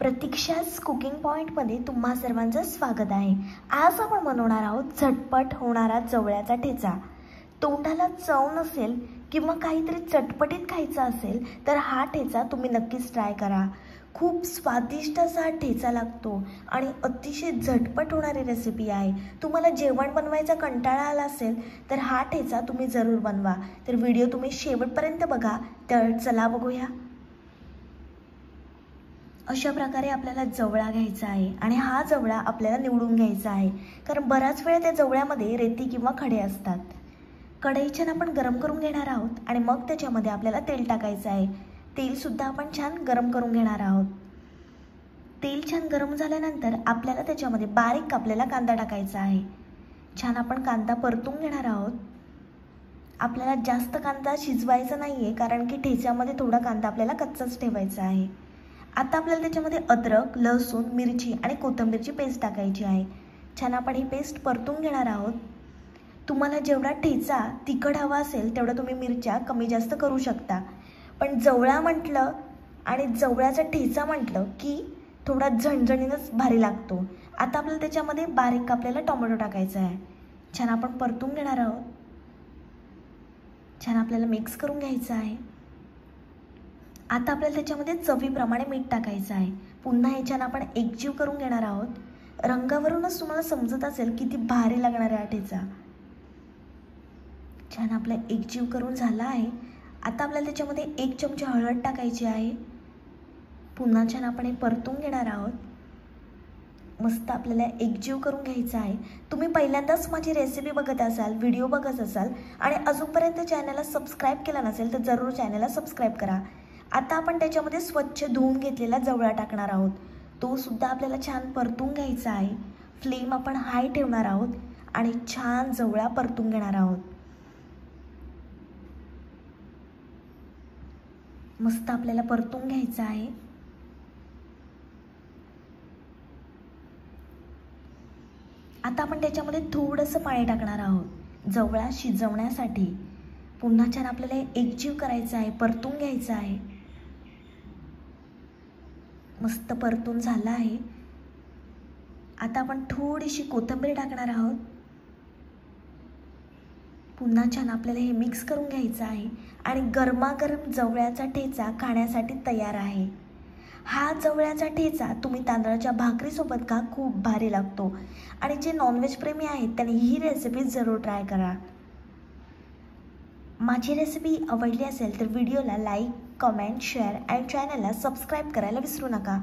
प्रतीक्षा's cooking पॉइंटमध्ये तुम्हा सर्वांचं स्वागत आहे। आज आपण बनवणार आहोत झटपट होणारा जवळ्याचा ठेचा। तोंडाला चव नसेल किंवा काहीतरी चटपटीत खायचं असेल तर हा ठेचा तुम्ही नक्कीच ट्राय करा। खूप स्वादिष्ट असा ठेचा लागतो आणि अतिशय झटपट होणारी रेसिपी आहे। तुम्हाला जेवण बनवायचा कंटाळा आला असेल तर हा ठेचा तुम्ही जरूर बनवा। तर व्हिडिओ तुम्ही शेवटपर्यंत बघा। तर चला बघूया। अशा प्रकारे आपल्याला जवळा घ्यायचा आहे आणि हा जवळा आपल्याला निवडून घ्यायचा आहे, कारण बराच वेळ त्या जवळ्यामध्ये रेती किंवा खडे असतात। कढई छान आपण गरम करून घेणार आहोत आणि मग त्याच्यामध्ये आपल्याला तेल टाकायचं आहे। तेल सुद्धा आपण छान गरम करून घेणार आहोत। तेल छान गरम झाल्यानंतर आपल्याला त्याच्यामध्ये बारीक कापलेला कांदा टाकायचा आहे। छान आपण कांदा परतून घेणार आहोत। आपल्याला जास्त कांदा शिजवायचा नाहीये, कारण की ठेच्यामध्ये थोडा कांदा आपल्याला कच्चाच ठेवायचा आहे। आता आपल्याला त्याच्यामध्ये अद्रक, लसूण, मिरची आणि कोथिंबीरची पेस्ट टाकायची आहे। छान आपण ही पेस्ट परतून घेणार आहोत। तुम्हाला जेवढा ठेचा तिखट हवा असेल तेवढा तुम्ही मिरच्या कमी जास्त करू शकता, पण जवळा म्हटलं आणि जवळ्याचा ठेचा म्हटलं की थोडा झणझणीतच भारी लागतो। आता आपल्याला त्याच्यामध्ये बारीक कापलेला टोमॅटो टाकायचा आहे। छान आपण परतून घेणार आहोत। छान आपल्याला मिक्स करून घ्यायचं आहे। आता आपल्याला त्याच्यामध्ये चवीप्रमाणे मीठ टाकायचं आहे। पुन्हा हे छान आपण एकजीव करून घेणार आहोत। रंगावरूनच तुम्हाला समजत असेल किती भारी लागणार आहे हा ठेचा। छान आपला एकजीव करून झाला आहे। आता आपल्याला त्याच्यामध्ये 1 चमचा हळद टाकायची आहे। पुन्हा छान आपण हे परतून घेणार आहोत। मस्त आपल्याला एकजीव करून घ्यायचा आहे। तुम्ही पहिल्यांदाच माझी रेसिपी बघत असाल, व्हिडिओ बघत असाल आणि अजूनपर्यंत चॅनलला सबस्क्राईब केलं नसेल तर जरूर चॅनलला सबस्क्राईब करा। आता आपण त्याच्यामध्ये स्वच्छ धुवून घेतलेला जवळा टाकणार आहोत। तो सुद्धा आपल्याला छान परतून घ्यायचा आहे। फ्लेम आपण हाय ठेवणार आहोत आणि छान जवळा परतून घेणार आहोत। मस्त आपल्याला परतून घ्यायचा आहे। आता आपण त्याच्यामध्ये थोडंसं पाणी टाकणार आहोत जवळा शिजवण्यासाठी। पुन्हा छान आपल्याला एकजीव करायचा आहे, परतून घ्यायचा आहे। मस्त परतून झाला आहे। आता आपण थोडीशी कोथिंबीर टाकणार आहोत। पुन्हा छान आपल्याला हे मिक्स करून घ्यायचं आहे आणि गरमागरम जवळ्याचा ठेचा खाण्यासाठी तयार आहे। हा जवळ्याचा ठेचा तुम्ही तांदळाच्या भाकरीसोबत खा, खूप भारी लागतो आणि जे नॉनव्हेज प्रेमी आहेत त्यांनी ही रेसिपी जरूर ट्राय करा। माझी रेसिपी आवडली असेल तर व्हिडिओला लाईक, कमेंट, शेअर आणि चॅनलला सबस्क्राईब करायला विसरू नका।